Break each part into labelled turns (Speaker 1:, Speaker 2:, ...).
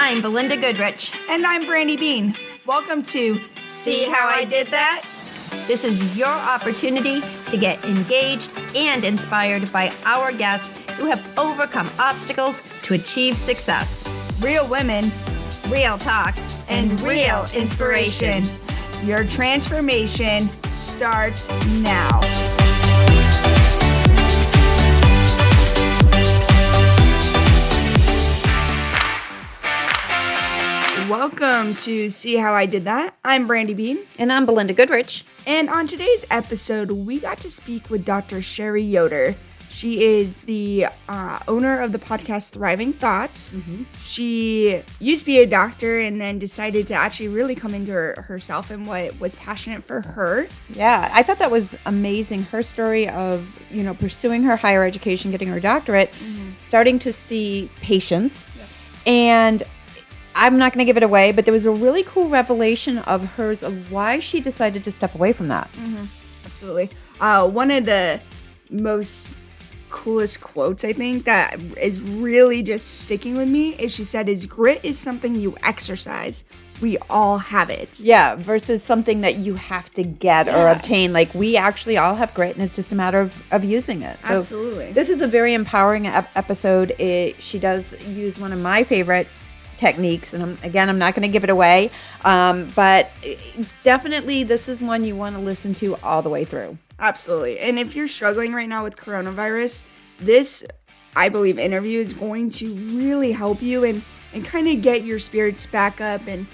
Speaker 1: I'm Belinda Goodrich.
Speaker 2: And I'm Brandie Beane. Welcome to
Speaker 1: See How I Did That? This is your opportunity to get engaged and inspired by our guests who have overcome obstacles to achieve success.
Speaker 2: Real women,
Speaker 1: Real talk,
Speaker 2: and real inspiration. Your transformation starts now. Welcome to See How I Did That. I'm Brandie Beane.
Speaker 1: And I'm Belinda Goodrich.
Speaker 2: And on today's episode, we got to speak with Dr. Sherri Yoder. She is the owner of the podcast Thriving Thoughts. Mm-hmm. She used to be a doctor and then decided to actually really come into herself and what was passionate for her.
Speaker 3: Yeah, I thought that was amazing. Her story of, pursuing her higher education, getting her doctorate, starting to see patients. Yeah. And I'm not going to give it away, but there was a really cool revelation of hers of why she decided to step away from that.
Speaker 2: Mm-hmm. Absolutely. One of the most coolest quotes, I think, that is really just sticking with me is she said, grit is something you exercise. We all have it.
Speaker 3: Yeah, versus something that you have to get or obtain. Like, we actually all have grit, and it's just a matter of using it. So
Speaker 2: absolutely.
Speaker 3: This is a very empowering episode. She does use one of my favorite techniques, and I'm not going to give it away, but definitely this is one you want to listen to all the way through.
Speaker 2: Absolutely. And if you're struggling right now with coronavirus, this, I believe, interview is going to really help you and kind of get your spirits back up and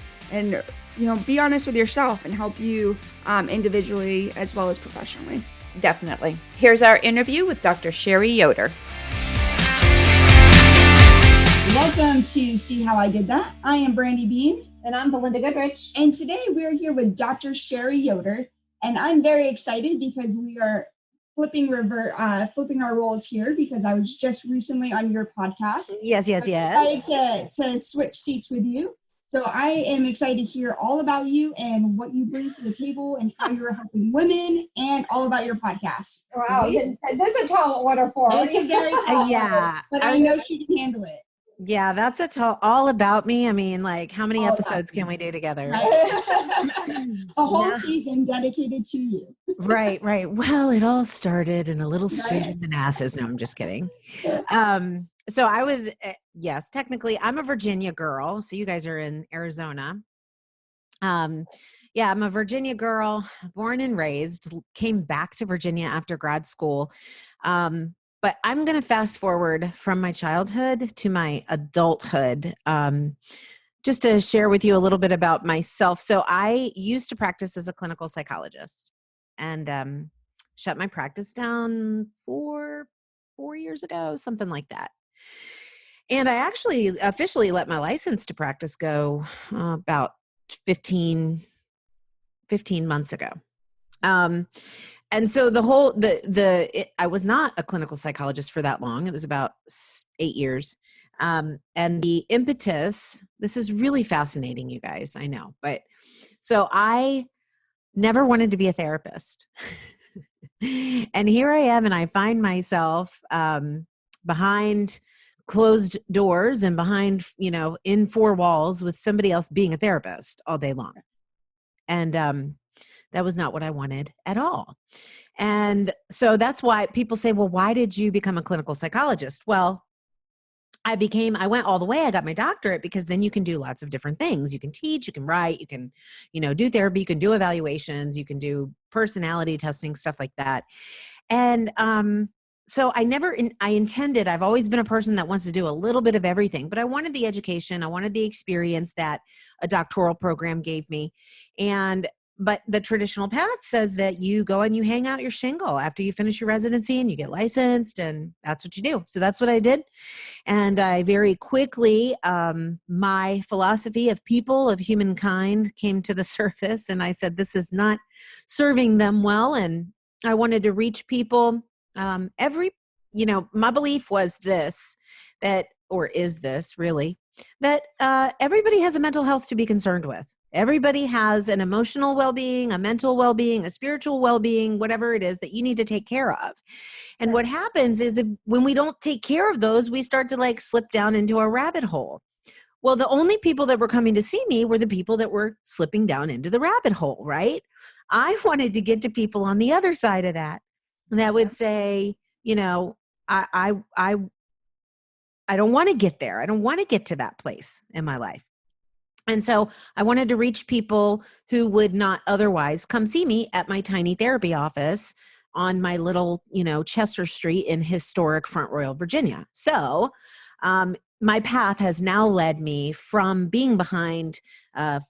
Speaker 2: be honest with yourself and help you individually as well as professionally.
Speaker 3: Definitely. Here's our interview with Dr. Sherri Yoder.
Speaker 2: Welcome to See How I Did That. I am Brandie Beane.
Speaker 1: And I'm Belinda Goodrich.
Speaker 2: And today we are here with Dr. Sherri Yoder. And I'm very excited because we are flipping our roles here because I was just recently on your podcast.
Speaker 1: Yes.
Speaker 2: I'm excited to switch seats with you. So I am excited to hear all about you and what you bring to the table and how you're helping women and all about your podcast.
Speaker 4: Wow, that's a tall order for her.
Speaker 2: It's a very tall
Speaker 4: yeah,
Speaker 2: order, but I know she can handle it.
Speaker 4: Yeah, that's all about me. I mean, like, how many episodes can we do together?
Speaker 2: A whole season dedicated to you.
Speaker 4: Right. Well, it all started in a little street of Manassas. No, I'm just kidding. So I was, yes, technically I'm a Virginia girl. So you guys are in Arizona. I'm a Virginia girl, born and raised, came back to Virginia after grad school. But I'm going to fast forward from my childhood to my adulthood, just to share with you a little bit about myself. So I used to practice as a clinical psychologist and shut my practice down 4 years ago, something like that. And I actually officially let my license to practice go about 15 months ago. And so I was not a clinical psychologist for that long. It was about 8 years. And the impetus, this is really fascinating, you guys, I know. But so I never wanted to be a therapist. And here I am, and I find myself behind closed doors and behind, in 4 walls with somebody else being a therapist all day long. And that was not what I wanted at all. And so that's why people say, well, why did you become a clinical psychologist? Well, I went all the way. I got my doctorate because then you can do lots of different things. You can teach, you can write, you can, do therapy, you can do evaluations, you can do personality testing, stuff like that. And so I've always been a person that wants to do a little bit of everything, but I wanted the education, I wanted the experience that a doctoral program gave me. But the traditional path says that you go and you hang out your shingle after you finish your residency and you get licensed, and that's what you do. So that's what I did. And I very quickly, my philosophy of people, of humankind came to the surface, and I said, this is not serving them well. And I wanted to reach people. My belief was that everybody has a mental health to be concerned with. Everybody has an emotional well-being, a mental well-being, a spiritual well-being, whatever it is that you need to take care of. And what happens is when we don't take care of those, we start to slip down into a rabbit hole Well, the only people that were coming to see me were the people that were slipping down into the rabbit hole, right? I wanted to get to people on the other side of that would say, you know, I don't want to get there. I don't want to get to that place in my life. And so I wanted to reach people who would not otherwise come see me at my tiny therapy office on my little, Chester Street in historic Front Royal, Virginia. So my path has now led me from being behind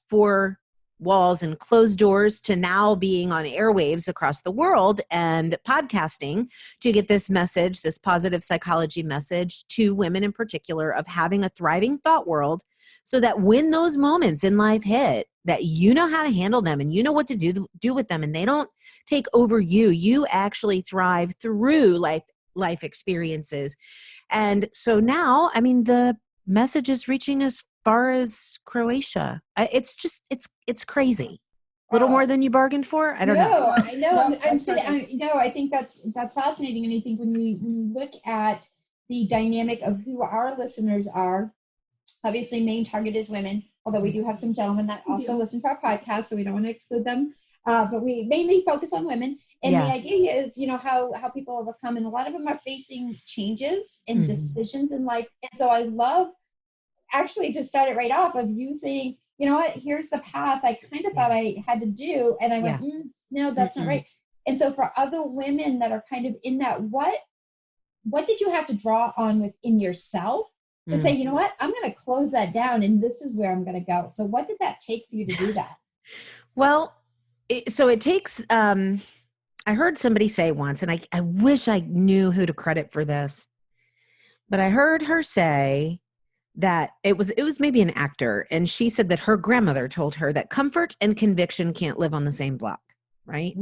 Speaker 4: 4 walls and closed doors to now being on airwaves across the world and podcasting to get this message, this positive psychology message to women in particular of having a thriving thought world, so that when those moments in life hit, that you know how to handle them and you know what to do with them, and they don't take over you. You actually thrive through life experiences. And so now, I mean, the message is reaching as far as Croatia. It's crazy. A little more than you bargained for. I don't know.
Speaker 1: No, I'm sitting. I think that's fascinating, and I think when we look at the dynamic of who our listeners are, obviously main target is women, although we do have some gentlemen that also listen to our podcast, so we don't want to exclude them. But we mainly focus on women. And the idea is, how people overcome, and a lot of them are facing changes and decisions in life. And so I love actually to start it right off of you saying, you know what, here's the path I kind of thought I had to do. And I went, no, that's not right. And so for other women that are kind of in that, what did you have to draw on within yourself to say, you know what, I'm going to close that down and this is where I'm going to go. So what did that take for you to do that?
Speaker 4: Well, it takes, I heard somebody say once, and I wish I knew who to credit for this, but I heard her say that it was maybe an actor. And she said that her grandmother told her that comfort and conviction can't live on the same block. Right.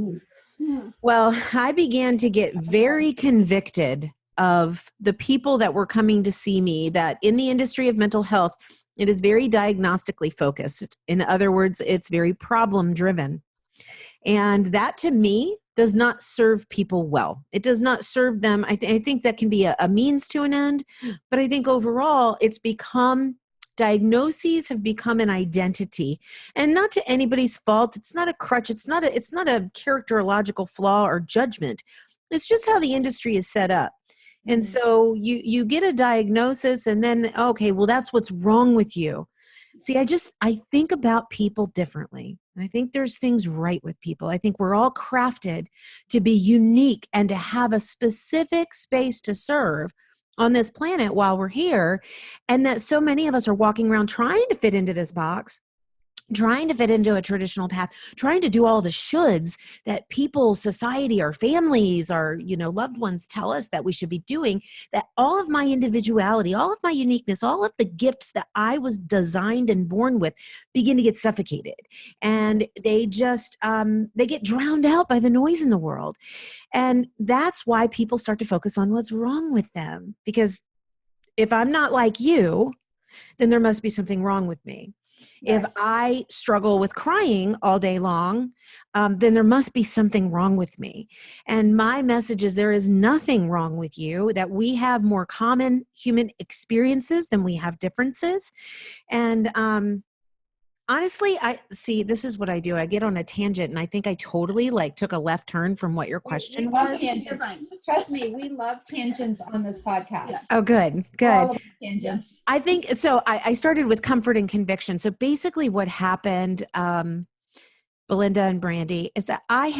Speaker 4: Well, I began to get very convicted of the people that were coming to see me, that in the industry of mental health, it is very diagnostically focused. In other words, it's very problem driven. And that to me does not serve people well. It does not serve them. I think that can be a means to an end, but I think overall diagnoses have become an identity, and not to anybody's fault. It's not a crutch. It's not a characterological flaw or judgment. It's just how the industry is set up. And so you get a diagnosis and then, okay, well, that's what's wrong with you. See, I think about people differently. I think there's things right with people. I think we're all crafted to be unique and to have a specific space to serve on this planet while we're here. And that so many of us are walking around trying to fit into this box, trying to fit into a traditional path, trying to do all the shoulds that people, society, our families, our, loved ones tell us that we should be doing, that all of my individuality, all of my uniqueness, all of the gifts that I was designed and born with begin to get suffocated. And they just, they get drowned out by the noise in the world. And that's why people start to focus on what's wrong with them. Because if I'm not like you, then there must be something wrong with me. Yes. If I struggle with crying all day long, then there must be something wrong with me. And my message is there is nothing wrong with you, that we have more common human experiences than we have differences. And honestly, this is what I do. I get on a tangent, and I think I totally took a left turn from what your question was.
Speaker 1: Tangents. Trust me, we love tangents on this podcast. Yes.
Speaker 4: Oh, good.
Speaker 1: All of tangents.
Speaker 4: I think so. I started with comfort and conviction. So basically, what happened, Belinda and Brandie, is that I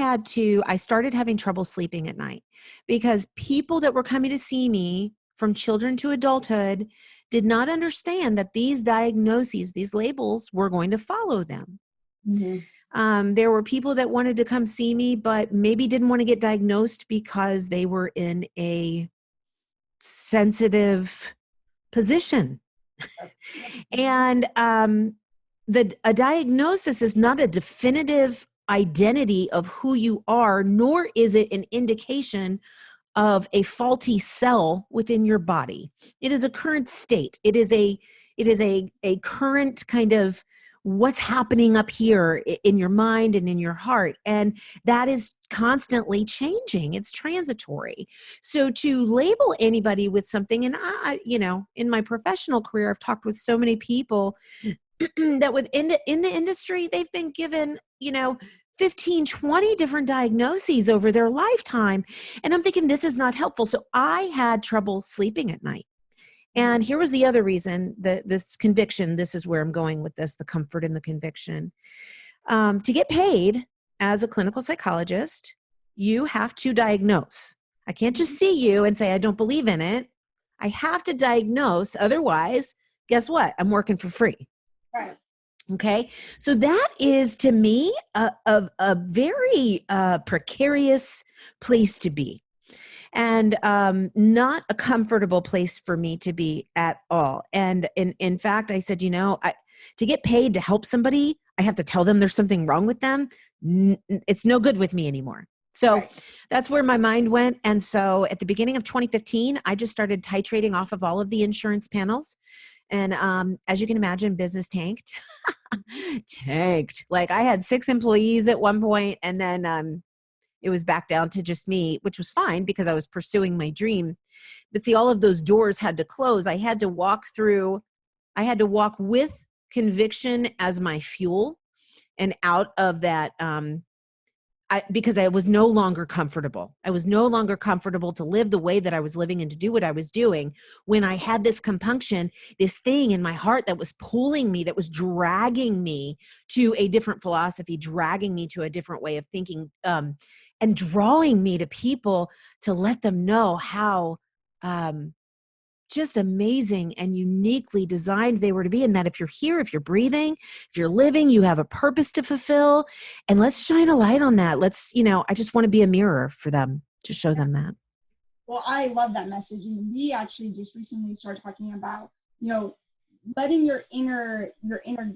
Speaker 4: started having trouble sleeping at night because people that were coming to see me, from children to adulthood, did not understand that these diagnoses, these labels, were going to follow them. Mm-hmm. There were people that wanted to come see me, but maybe didn't want to get diagnosed because they were in a sensitive position. And a diagnosis is not a definitive identity of who you are, nor is it an indication of a faulty cell within your body. It is a current state. It is a current kind of what's happening up here in your mind and in your heart. And that is constantly changing. It's transitory. So to label anybody with something, and I, in my professional career, I've talked with so many people that in the industry, they've been given, 15, 20 different diagnoses over their lifetime. And I'm thinking this is not helpful. So I had trouble sleeping at night. And here was the other reason, that this conviction, this is where I'm going with this, the comfort and the conviction. To get paid as a clinical psychologist, you have to diagnose. I can't just see you and say, I don't believe in it. I have to diagnose. Otherwise, guess what? I'm working for free.
Speaker 1: Right.
Speaker 4: Okay. So that is, to me, a very precarious place to be. And not a comfortable place for me to be at all. And in fact, I said, to get paid to help somebody, I have to tell them there's something wrong with them. It's no good with me anymore. So that's where my mind went. And so at the beginning of 2015, I just started titrating off of all of the insurance panels. And as you can imagine, business tanked. Tanked. Like I had 6 employees at one point, and then it was back down to just me, which was fine because I was pursuing my dream. But see, all of those doors had to close. I had to walk with conviction as my fuel and out of that, because I was no longer comfortable. I was no longer comfortable to live the way that I was living and to do what I was doing when I had this compunction, this thing in my heart that was pulling me, that was dragging me to a different philosophy, dragging me to a different way of thinking, and drawing me to people to let them know how just amazing and uniquely designed they were to be. And that if you're here, if you're breathing, if you're living, you have a purpose to fulfill. And let's shine a light on that. I just want to be a mirror for them to show them that.
Speaker 5: Well, I love that message. And we actually just recently started talking about, letting your inner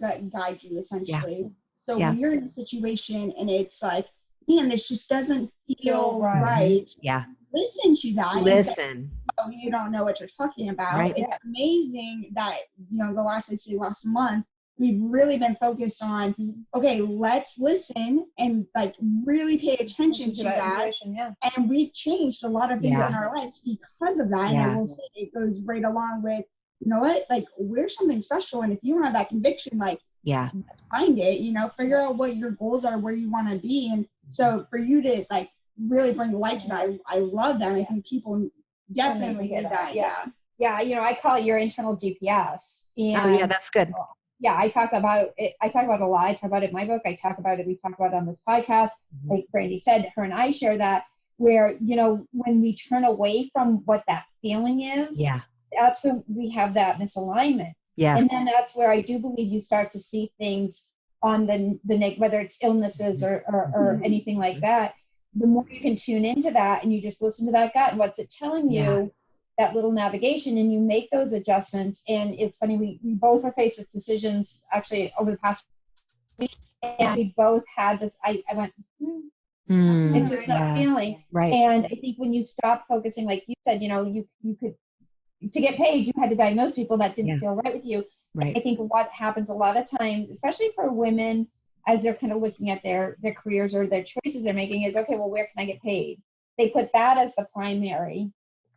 Speaker 5: gut guide you, essentially. Yeah. So when you're in a situation and it's like, man, this just doesn't feel right.
Speaker 4: Yeah.
Speaker 5: Listen to that.
Speaker 4: Listen.
Speaker 5: Oh, you don't know what you're talking about.
Speaker 4: Right.
Speaker 5: It's amazing that, the last month, we've really been focused on, okay, let's listen and really pay attention to that. And we've changed a lot of things in our lives because of that. And I will say it goes right along with, we're something special. And if you don't have that conviction, find it, figure out what your goals are, where you want to be. And so for you to really bring light to that, I love that. And I think people definitely get that.
Speaker 1: Yeah. I call it your internal GPS. And
Speaker 4: that's good.
Speaker 1: Yeah, I talk about it. I talk about it a lot. I talk about it in my book. I talk about it. We talk about it on this podcast. Mm-hmm. Like Brandie said, her and I share that where, when we turn away from what that feeling is, that's when we have that misalignment. Yeah. And then that's where I do believe you start to see things on the whether it's illnesses or anything like that. The more you can tune into that and you just listen to that gut and what's it telling you, that little navigation, and you make those adjustments. And it's funny, we both were faced with decisions actually over the past week, and we both had this, I went, it's just not feeling. Right. And I think when you stop focusing, like you said, you could, to get paid, you had to diagnose people that didn't feel right with you. Right. I think what happens a lot of times, especially for women, as they're kind of looking at their careers or their choices they're making, is, okay, well, where can I get paid? They put that as the primary,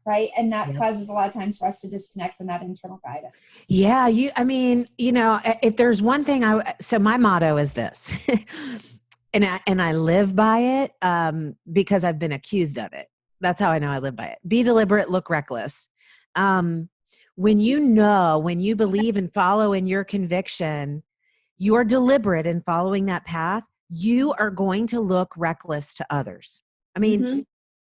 Speaker 1: right? And that causes a lot of times for us to disconnect from that internal guidance. Yeah.
Speaker 4: If there's one thing so my motto is this, and I live by it, because I've been accused of it. That's how I know I live by it. Be deliberate, look reckless. When you believe and follow in your conviction, you are deliberate in following that path, you are going to look reckless to others. I mean,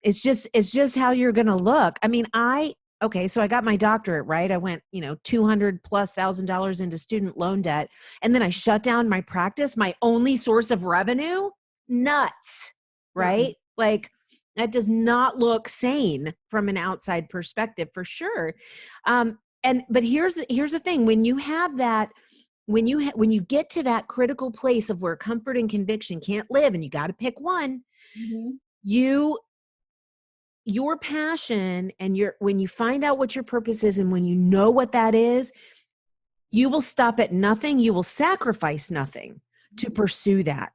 Speaker 4: it's just how you're going to look. I mean, so I got my doctorate, right? I went, $200,000+ into student loan debt. And then I shut down my practice, my only source of revenue. Nuts, right? Like, that does not look sane from an outside perspective, for sure. But here's the thing: when you have that, when you get to that critical place of where comfort and conviction can't live, and you got to pick one, your passion and when you find out what your purpose is, and when you know what that is, you will stop at nothing. You will sacrifice nothing to pursue that.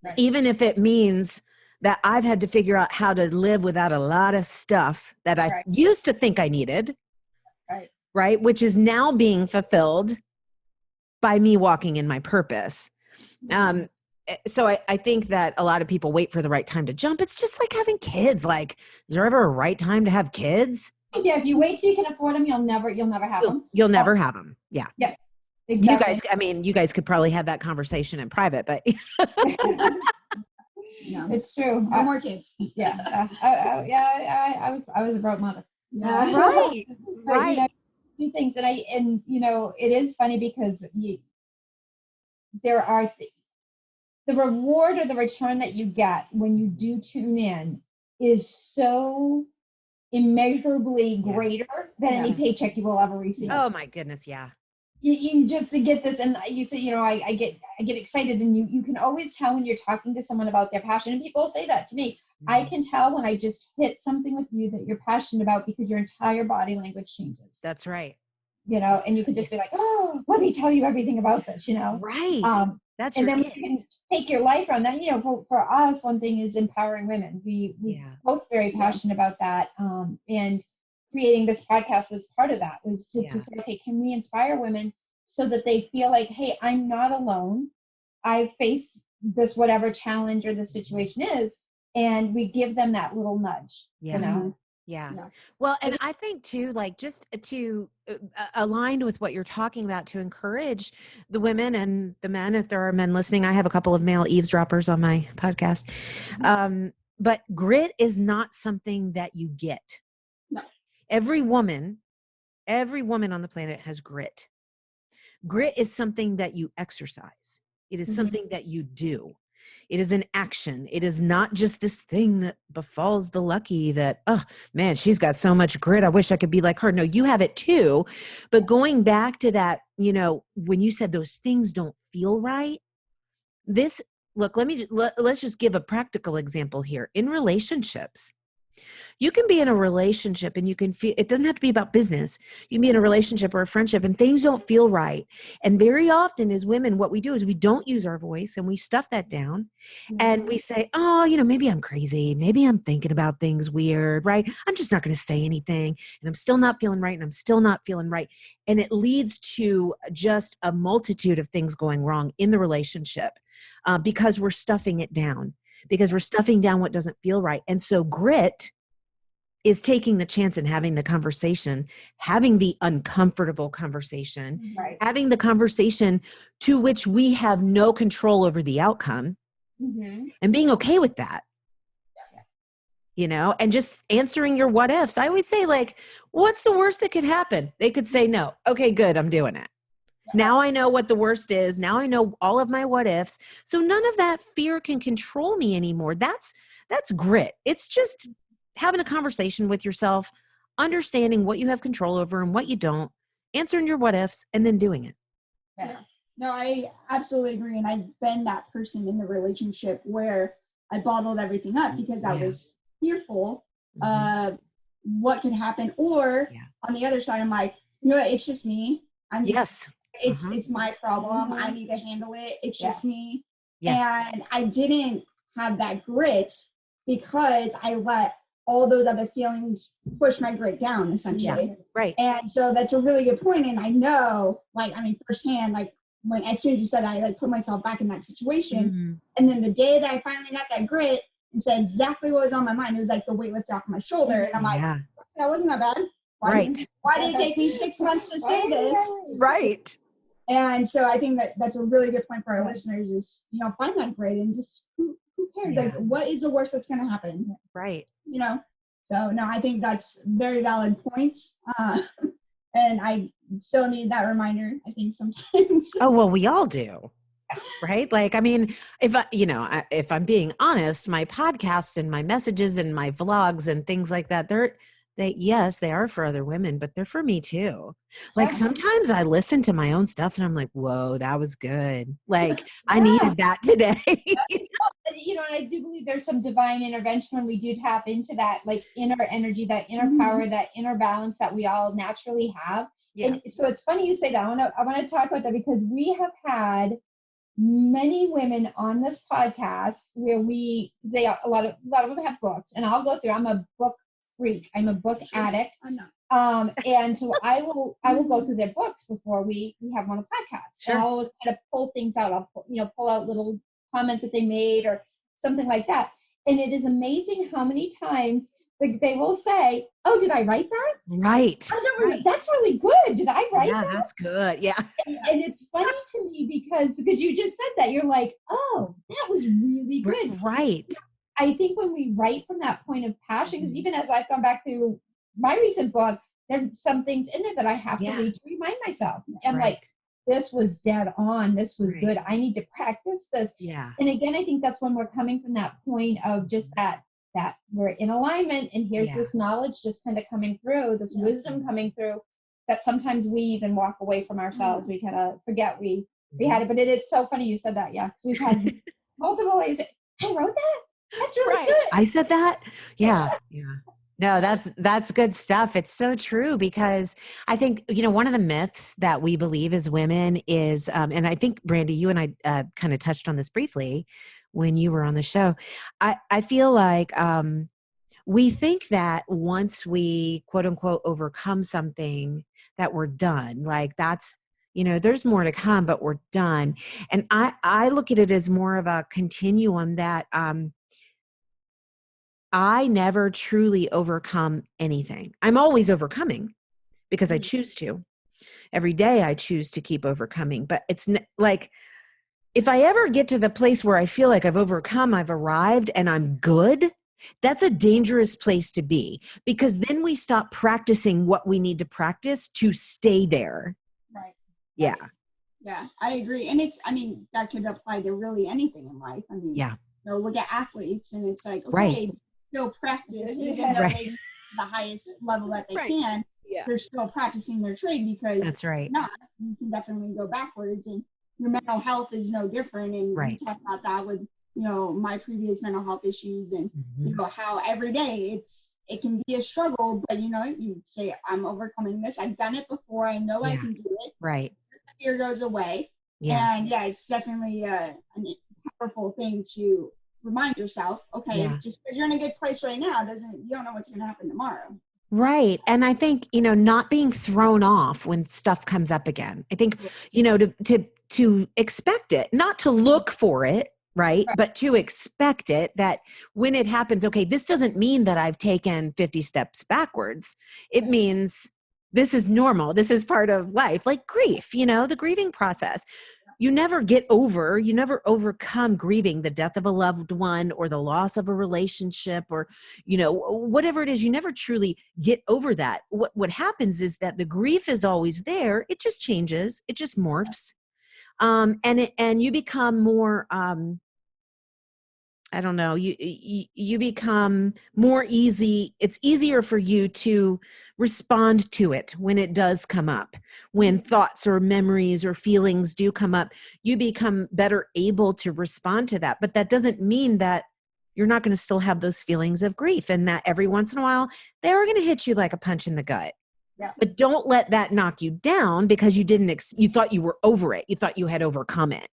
Speaker 5: Right.
Speaker 4: Even if it means that I've had to figure out how to live without a lot of stuff that I used to think I needed. Right. Which is now being fulfilled by me walking in my purpose. So I think that a lot of people wait for the right time to jump. It's just like having kids. Like, is there ever a right time to have kids?
Speaker 1: Yeah, if you wait till you can afford them, you'll never have them.
Speaker 4: You'll never have them. Yeah.
Speaker 1: Yeah. Exactly.
Speaker 4: You guys could probably have that conversation in private, but
Speaker 5: No.
Speaker 1: It's true.
Speaker 5: No more kids.
Speaker 1: Yeah. I was a broke mother.
Speaker 4: Right.
Speaker 1: But,
Speaker 4: Right.
Speaker 1: Do things, and it is funny because there are the reward or the return that you get when you do tune in is so immeasurably greater than any paycheck you will ever receive.
Speaker 4: Oh my goodness. Yeah.
Speaker 1: You just to get this, and you say, I get excited, and you can always tell when you're talking to someone about their passion, and people say that to me. I can tell when I just hit something with you that you're passionate about because your entire body language changes.
Speaker 4: That's right.
Speaker 1: And you can just be like, oh, let me tell you everything about this,
Speaker 4: Right. That's
Speaker 1: and
Speaker 4: your
Speaker 1: then
Speaker 4: gift.
Speaker 1: we can take your life on that. For us, one thing is empowering women. We both very passionate about that. And creating this podcast was part of that, was to say, okay, can we inspire women so that they feel like, hey, I'm not alone. I've faced this whatever challenge or the situation is, and we give them that little nudge.
Speaker 4: Yeah. Well, and I think too, like just to aligned with what you're talking about, to encourage the women and the men, if there are men listening, I have a couple of male eavesdroppers on my podcast. But grit is not something that you get.
Speaker 5: No.
Speaker 4: Every woman on the planet has grit. Grit is something that you exercise. It is something that you do. It is an action. It is not just this thing that befalls the lucky that, oh man, she's got so much grit. I wish I could be like her. No, you have it too. But going back to that, when you said those things don't feel right, let's just give a practical example here. In relationships, you can be in a relationship and you can feel, it doesn't have to be about business. You can be in a relationship or a friendship and things don't feel right. And very often as women, what we do is we don't use our voice and we stuff that down and we say, oh, maybe I'm crazy. Maybe I'm thinking about things weird, right? I'm just not going to say anything and I'm still not feeling right and I'm still not feeling right. And it leads to just a multitude of things going wrong in the relationship because we're stuffing it down, because we're stuffing down what doesn't feel right. And so grit is taking the chance and having the conversation, having the uncomfortable conversation, having the conversation to which we have no control over the outcome, and being okay with that, and just answering your what ifs. I always say, like, what's the worst that could happen? They could say no. Okay, good. I'm doing it. Now I know what the worst is. Now I know all of my what ifs. So none of that fear can control me anymore. That's grit. It's just having a conversation with yourself, understanding what you have control over and what you don't, answering your what ifs, and then doing it.
Speaker 5: Yeah. No, I absolutely agree. And I've been that person in the relationship where I bottled everything up because I was fearful of what could happen. Or on the other side, I'm like, it's just me. It's my problem. I need to handle it. It's just me. And I didn't have that grit because I let all those other feelings push my grit down, essentially.
Speaker 4: Yeah, right.
Speaker 5: And so that's a really good point. And I know, firsthand, when as soon as you said that, I put myself back in that situation. And then the day that I finally got that grit and said exactly what was on my mind, it was like the weight lifted off my shoulder. And I'm like, that wasn't that bad. Why did it take me 6 months to say this?
Speaker 4: Right.
Speaker 5: And so I think that's a really good point for our listeners is, find that grit and just who cares? Like, what is the worst that's going to happen?
Speaker 4: Right.
Speaker 5: So no, I think that's very valid points. And I still need that reminder, I think, sometimes.
Speaker 4: Oh, well, we all do. Right. Like, I mean, if I'm being honest, my podcasts and my messages and my vlogs and things like that, they are for other women, but they're for me too. Like sometimes I listen to my own stuff and I'm like, whoa, that was good. Like I needed that today.
Speaker 1: I do believe there's some divine intervention when we do tap into that, like inner energy, that inner power, that inner balance that we all naturally have.
Speaker 4: Yeah.
Speaker 1: And so it's funny you say that. I want to talk about that because we have had many women on this podcast where a lot of them have books, and I'll go through. I'm a book freak. I'm a book addict.
Speaker 5: I'm not.
Speaker 1: And so I will go through their books before we have them on the podcast.
Speaker 4: Sure.
Speaker 1: And I'll always kind of pull things out. I'll pull out little comments that they made or something like that. And it is amazing how many times they will say, "Oh, did I write that?
Speaker 4: Right.
Speaker 1: That's really good. Did I write
Speaker 4: Yeah,
Speaker 1: that?"
Speaker 4: that's good. Yeah.
Speaker 1: And it's funny to me because you just said that. You're like, "Oh, that was really good."
Speaker 4: Right.
Speaker 1: I think when we write from that point of passion, because even as I've gone back through my recent book, there's some things in there that I have to read to remind myself. I'm like, this was dead on. This was good. I need to practice this.
Speaker 4: Yeah.
Speaker 1: And again, I think that's when we're coming from that point of just that we're in alignment, and here's this knowledge just kind of coming through, this wisdom coming through, that sometimes we even walk away from ourselves. We kind of forget we had it. But it is so funny you said that. Yeah. Because we've had multiple ways. I wrote that. That's really good.
Speaker 4: I said that. Yeah. Yeah. No, that's good stuff. It's so true because I think, one of the myths that we believe as women is, and I think Brandie, you and I kind of touched on this briefly when you were on the show. I feel like we think that once we quote unquote overcome something that we're done, like that's, there's more to come, but we're done. And I look at it as more of a continuum that, I never truly overcome anything. I'm always overcoming because I choose to. Every day I choose to keep overcoming. But it's like, if I ever get to the place where I feel like I've overcome, I've arrived, and I'm good, that's a dangerous place to be, because then we stop practicing what we need to practice to stay there.
Speaker 5: Right.
Speaker 4: Yeah.
Speaker 5: Yeah, I agree. And that could apply to really anything in life. Look at athletes, and it's like, okay, still practice, even though they the highest level that they can, they're still practicing their trade, because
Speaker 4: that's right.
Speaker 5: If not, you can definitely go backwards, and your mental health is no different. And we talk about that with, my previous mental health issues, and how every day it can be a struggle, but you say, I'm overcoming this. I've done it before. I know I can do it. Right. The fear goes away. Yeah. And it's definitely a powerful thing to remind yourself, just because you're in a good place right now you don't know what's going to happen tomorrow.
Speaker 4: Right. And I think, not being thrown off when stuff comes up again. I think, to expect it, not to look for it, right? But to expect it, that when it happens, okay, this doesn't mean that I've taken 50 steps backwards. It means this is normal. This is part of life, like grief, the grieving process. You never overcome grieving the death of a loved one or the loss of a relationship, or, whatever it is. You never truly get over that. What happens is that the grief is always there. It just changes. It just morphs. And you become more, I don't know, you become more easy. It's easier for you to respond to it when it does come up. When thoughts or memories or feelings do come up, you become better able to respond to that. But that doesn't mean that you're not going to still have those feelings of grief, and that every once in a while, they're going to hit you like a punch in the gut. Yeah. But don't let that knock you down because you you thought you were over it. You thought you had overcome it.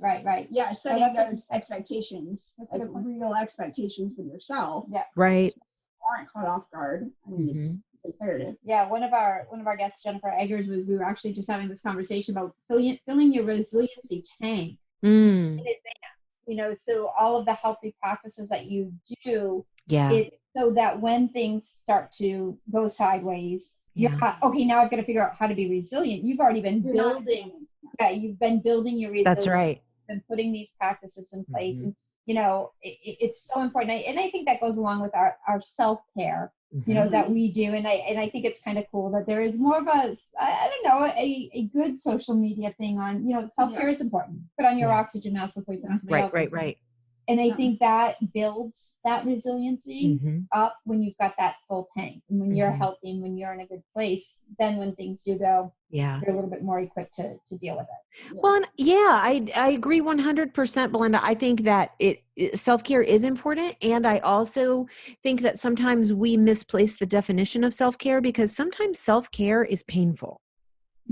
Speaker 5: Right. Yeah, setting those expectations, like real expectations with yourself. Yeah.
Speaker 4: Right.
Speaker 5: So aren't caught off guard. It's imperative.
Speaker 1: Yeah, one of our guests, Jennifer Eggers, we were actually just having this conversation about filling your resiliency tank in advance. So all of the healthy practices that you do, it's so that when things start to go sideways, you're okay, now I've got to figure out how to be resilient. You've already been building. Yeah, you've been building your resilience.
Speaker 4: That's right.
Speaker 1: Been putting these practices in place, and it's so important. And I think that goes along with our self-care, that we do. And I think it's kind of cool that there is more of a good social media thing on. Self-care is important. Put on your oxygen mask before you put on somebody else's.
Speaker 4: Right.
Speaker 1: And I think that builds that resiliency
Speaker 4: Mm-hmm.
Speaker 1: up when you've got that full tank and when you're healthy and when you're in a good place. Then when things do go,
Speaker 4: Yeah.
Speaker 1: you're a little bit more equipped to deal with it.
Speaker 4: Well, and I agree 100%, Belinda. I think that self-care is important. And I also think that sometimes we misplace the definition of self-care because sometimes self-care is painful.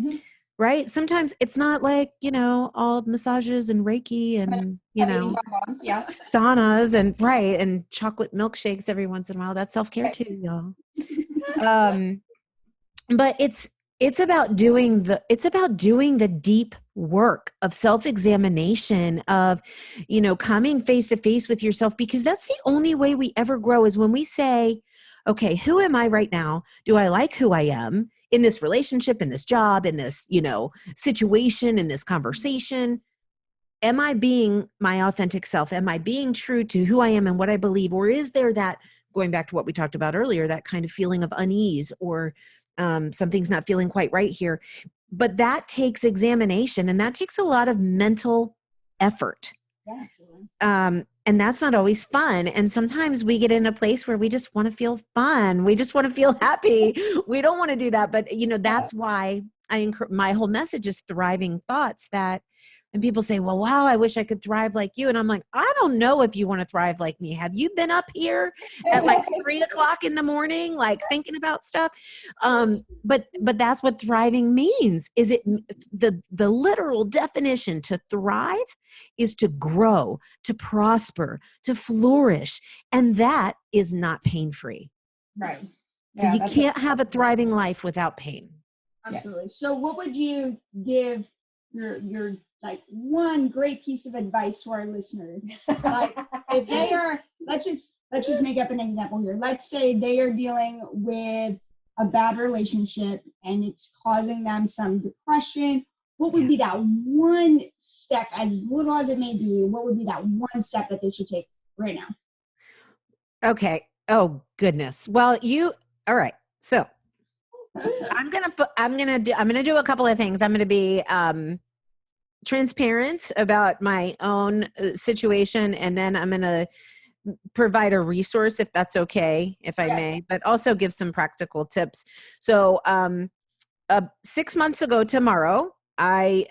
Speaker 1: Mhm.
Speaker 4: Right? Sometimes it's not like, all massages and Reiki and, saunas and chocolate milkshakes every once in a while. That's self-care too, y'all. But it's about doing the deep work of self-examination of, coming face to face with yourself, because that's the only way we ever grow is when we say, okay, who am I right now? Do I like who I am in this relationship, in this job, in this, situation, in this conversation? Am I being my authentic self? Am I being true to who I am and what I believe? Or is there that, going back to what we talked about earlier, that kind of feeling of unease or something's not feeling quite right here? But that takes examination and that takes a lot of mental effort.
Speaker 1: Yeah, absolutely.
Speaker 4: And that's not always fun. And sometimes we get in a place where we just want to feel fun. We just want to feel happy. We don't want to do that. But, that's why my whole message is thriving thoughts and people say, well, wow, I wish I could thrive like you. And I'm like, I don't know if you want to thrive like me. Have you been up here at like 3:00 in the morning, like thinking about stuff? But that's what thriving means. Is it the literal definition to thrive is to grow, to prosper, to flourish. And that is not pain-free.
Speaker 1: Right.
Speaker 4: So you can't have a thriving life without pain.
Speaker 5: Absolutely. So what would you give your like one great piece of advice to our listeners? Like if they are, let's just make up an example here. Let's say they are dealing with a bad relationship and it's causing them some depression. What would be that one step, as little as it may be, what would be that one step that they should take right now?
Speaker 4: Okay. Oh goodness. Well, all right. So I'm going to do a couple of things. I'm going to be, transparent about my own situation. And then I'm going to provide a resource if that's okay, if I may, but also give some practical tips. So, 6 months ago tomorrow, I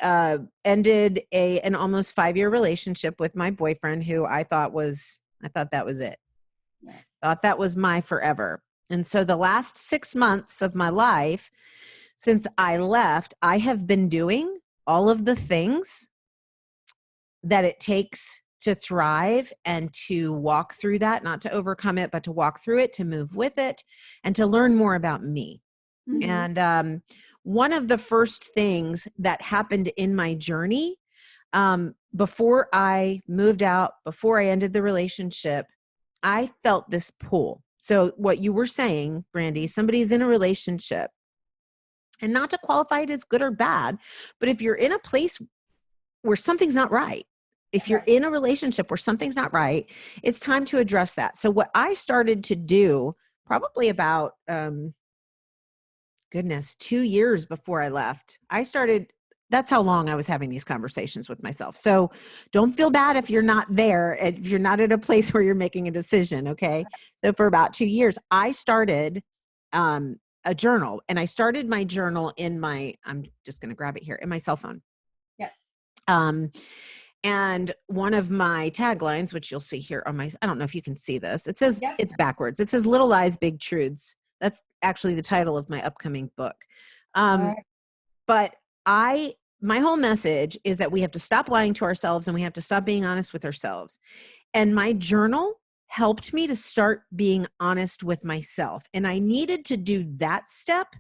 Speaker 4: ended an almost 5-year relationship with my boyfriend who I thought that was it. Thought that was my forever. And so the last 6 months of my life since I left, I have been doing all of the things that it takes to thrive and to walk through that, not to overcome it, but to walk through it, to move with it, and to learn more about me. Mm-hmm. And one of the first things that happened in my journey, before I moved out, before I ended the relationship, I felt this pull. So what you were saying, Brandie, somebody's in a relationship, and not to qualify it as good or bad, but if you're in a place where something's not right, if you're in a relationship where something's not right, it's time to address that. So what I started to do probably about, 2 years before I left, that's how long I was having these conversations with myself. So don't feel bad if you're not there, if you're not at a place where you're making a decision. Okay. So for about 2 years, I started, a journal, and I started my journal I'm just going to grab it here, in my cell phone.
Speaker 1: Yeah.
Speaker 4: And one of my taglines, which you'll see here on I don't know if you can see this. It says, It's backwards. It says Little Lies, Big Truths. That's actually the title of my upcoming book. But my whole message is that we have to stop lying to ourselves and we have to stop being honest with ourselves. And my journal helped me to start being honest with myself. And I needed to do that step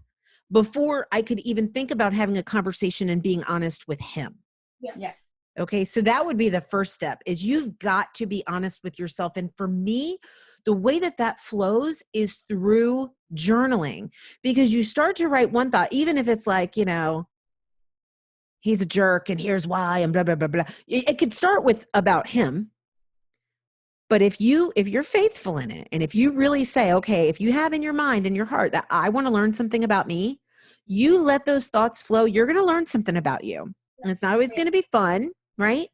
Speaker 4: before I could even think about having a conversation and being honest with him.
Speaker 1: Yeah.
Speaker 4: Okay. So that would be the first step, is you've got to be honest with yourself. And for me, the way that flows is through journaling, because you start to write one thought, even if it's like, he's a jerk and here's why and blah, blah, blah, blah. It could start with about him. But if you're faithful in it, and if you really say, okay, if you have in your mind and your heart that I want to learn something about me, you let those thoughts flow, you're going to learn something about you. And it's not always going to be fun, right?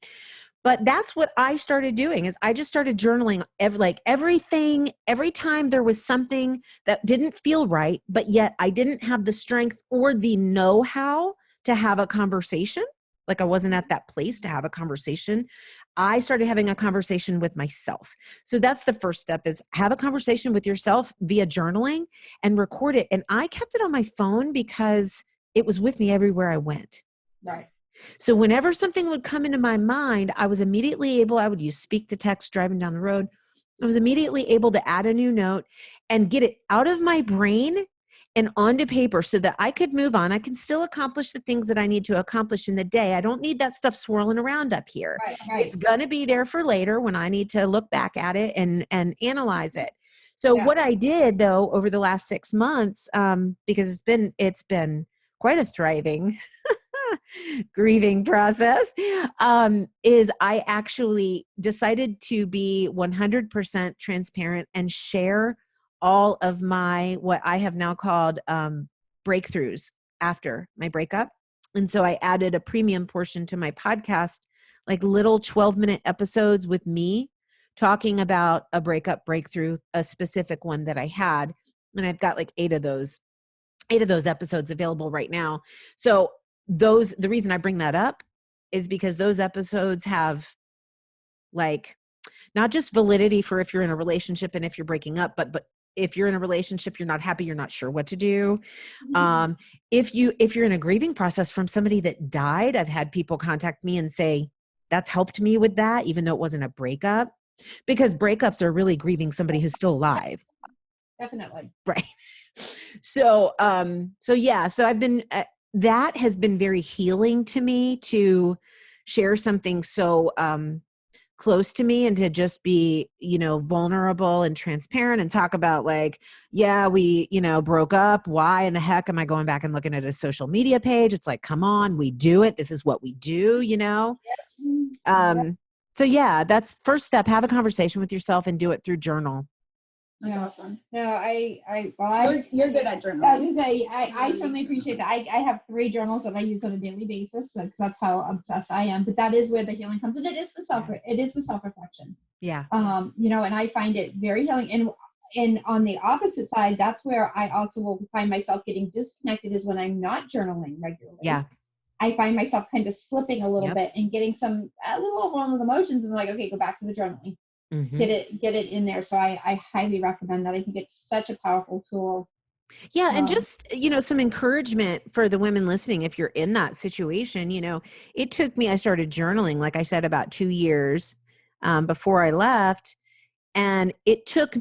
Speaker 4: But that's what I started doing is I just started journaling everything, every time there was something that didn't feel right, but yet I didn't have the strength or the know-how to have a conversation. Like I wasn't at that place to have a conversation. I started having a conversation with myself. So that's the first step is have a conversation with yourself via journaling and record it. And I kept it on my phone because it was with me everywhere I went.
Speaker 5: Right.
Speaker 4: So whenever something would come into my mind, I was immediately able, I would use speak to text driving down the road. I was immediately able to add a new note and get it out of my brain and onto paper so that I could move on. I can still accomplish the things that I need to accomplish in the day. I don't need that stuff swirling around up here.
Speaker 1: Right.
Speaker 4: It's going to be there for later when I need to look back at it and analyze it. So what I did though, over the last 6 months, because it's been quite a thriving grieving process, is I actually decided to be 100% transparent and share all of my, what I have now called breakthroughs after my breakup. And so I added a premium portion to my podcast, like little 12-minute episodes with me talking about a breakup breakthrough, a specific one that I had. And I've got like 8 of those episodes available right now. So the reason I bring that up is because those episodes have like not just validity for if you're in a relationship and if you're breaking up, but if you're in a relationship, you're not happy, you're not sure what to do. If you're in a grieving process from somebody that died, I've had people contact me and say, that's helped me with that, even though it wasn't a breakup, because breakups are really grieving somebody who's still alive.
Speaker 1: Definitely.
Speaker 4: Right. So I've been, that has been very healing to me to share something so close to me and to just be, vulnerable and transparent and talk about like, yeah, we, broke up. Why in the heck am I going back and looking at a social media page? It's like, come on, we do it. This is what we do, So yeah, that's first step. Have a conversation with yourself and do it through journal.
Speaker 5: That's awesome.
Speaker 1: No,
Speaker 5: You're good at journaling.
Speaker 1: I was gonna say, I certainly appreciate that. I have 3 journals that I use on a daily basis. That's how obsessed I am. But that is where the healing comes, and it is the self-reflection.
Speaker 4: Yeah.
Speaker 1: And I find it very healing. And on the opposite side, that's where I also will find myself getting disconnected is when I'm not journaling regularly.
Speaker 4: Yeah.
Speaker 1: I find myself kind of slipping a little bit and getting a little overwhelmed with emotions, and I'm like, okay, go back to the journaling.
Speaker 4: Mm-hmm.
Speaker 1: Get it in there. So I highly recommend that. I think it's such a powerful tool.
Speaker 4: Yeah. And just, some encouragement for the women listening, if you're in that situation, it took me, I started journaling, like I said, about 2 years before I left. And it took,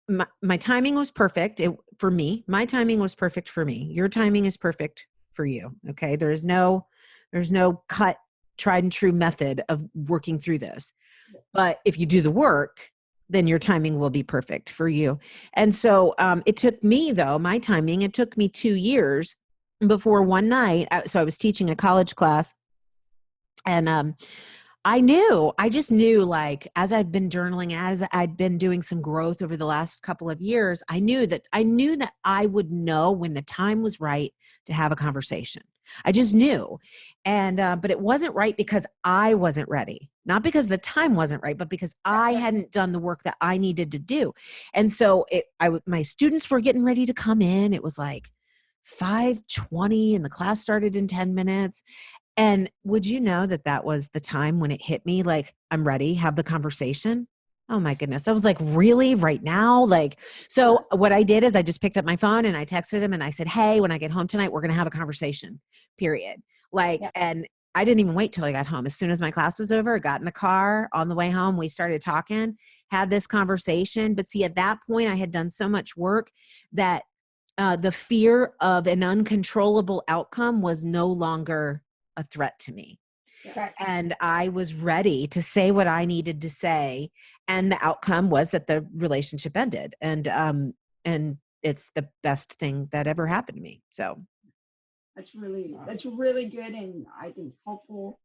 Speaker 4: my timing was perfect for me. My timing was perfect for me. Your timing is perfect for you. Okay. There's no cut, tried and true method of working through this. But if you do the work, then your timing will be perfect for you. And so it took me, though, my timing, it took me 2 years before one night. So I was teaching a college class, and I just knew, like, as I've been journaling, as I'd been doing some growth over the last couple of years, I knew that I would know when the time was right to have a conversation. I just knew. And, but it wasn't right because I wasn't ready, not because the time wasn't right, but because I hadn't done the work that I needed to do. And so my students were getting ready to come in. It was like 5:20 and the class started in 10 minutes. And would you know that was the time when it hit me? Like, I'm ready, have the conversation. Oh my goodness. I was like, really, right now? Like, so what I did is I just picked up my phone and I texted him and I said, hey, when I get home tonight, we're going to have a conversation, period. And I didn't even wait till I got home. As soon as my class was over, I got in the car on the way home. We started talking, had this conversation. But see, at that point, I had done so much work that the fear of an uncontrollable outcome was no longer a threat to me.
Speaker 1: Correct.
Speaker 4: And I was ready to say what I needed to say. And the outcome was that the relationship ended. And it's the best thing that ever happened to me. So
Speaker 5: that's really good. And I think helpful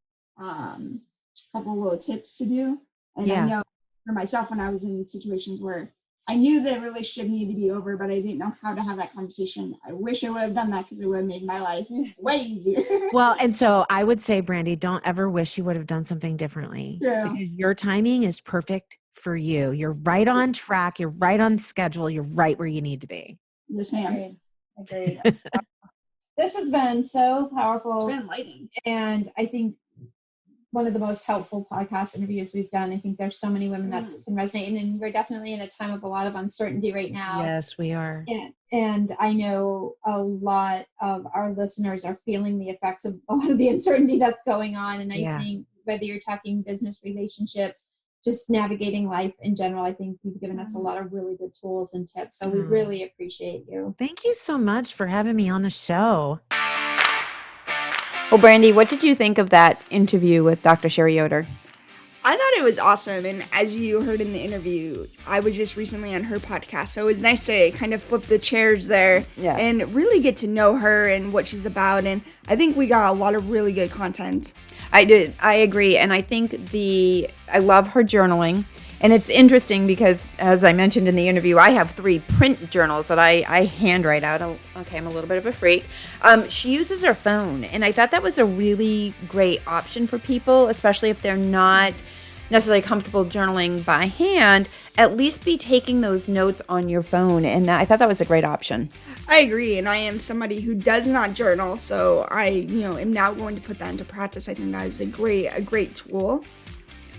Speaker 5: little tips to do. And I know for myself, when I was in situations where I knew the relationship needed to be over, but I didn't know how to have that conversation. I wish I would have done that because it would have made my life way easier.
Speaker 4: Well, and so I would say, Brandie, don't ever wish you would have done something differently.
Speaker 5: Yeah.
Speaker 4: Because your timing is perfect for you. You're right on track. You're right on schedule. You're right where you need to be.
Speaker 5: Yes, ma'am.
Speaker 1: Agreed. This has been so powerful.
Speaker 5: It's been enlightening.
Speaker 1: And I think one of the most helpful podcast interviews we've done. I think there's so many women that can resonate. And we're definitely in a time of a lot of uncertainty right now.
Speaker 4: Yes, we are.
Speaker 1: And I know a lot of our listeners are feeling the effects of a lot of the uncertainty that's going on. And I think whether you're talking business relationships, just navigating life in general, I think you've given us a lot of really good tools and tips. So we really appreciate you.
Speaker 4: Thank you so much for having me on the show.
Speaker 3: Well, Brandie, what did you think of that interview with Dr. Sherri Yoder?
Speaker 2: I thought it was awesome, and as you heard in the interview, I was just recently on her podcast, so it was nice to kind of flip the chairs there and really get to know her and what she's about, and I think we got a lot of really good content.
Speaker 3: I did. I agree, and I think I love her journaling, and it's interesting because, as I mentioned in the interview, I have 3 print journals that I handwrite out. Okay, I'm a little bit of a freak. She uses her phone, and I thought that was a really great option for people, especially if they're not necessarily comfortable journaling by hand. At least be taking those notes on your phone, and I thought that was a great option.
Speaker 2: I agree, and I am somebody who does not journal, so I, am now going to put that into practice. I think that is a great tool.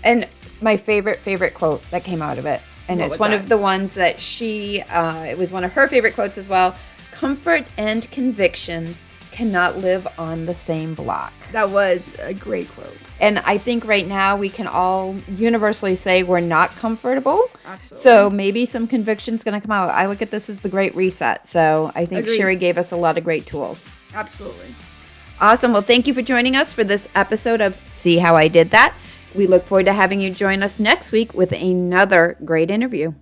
Speaker 3: And my favorite quote that came out of it, and it's one of the ones that it was one of her favorite quotes as well. Comfort and conviction cannot live on the same block.
Speaker 2: That was a great quote.
Speaker 3: And I think right now we can all universally say we're not comfortable.
Speaker 2: Absolutely.
Speaker 3: So maybe some conviction's going to come out. I look at this as the great reset. So I think Sherri gave us a lot of great tools.
Speaker 2: Absolutely.
Speaker 3: Awesome. Well, thank you for joining us for this episode of See How I Did That. We look forward to having you join us next week with another great interview.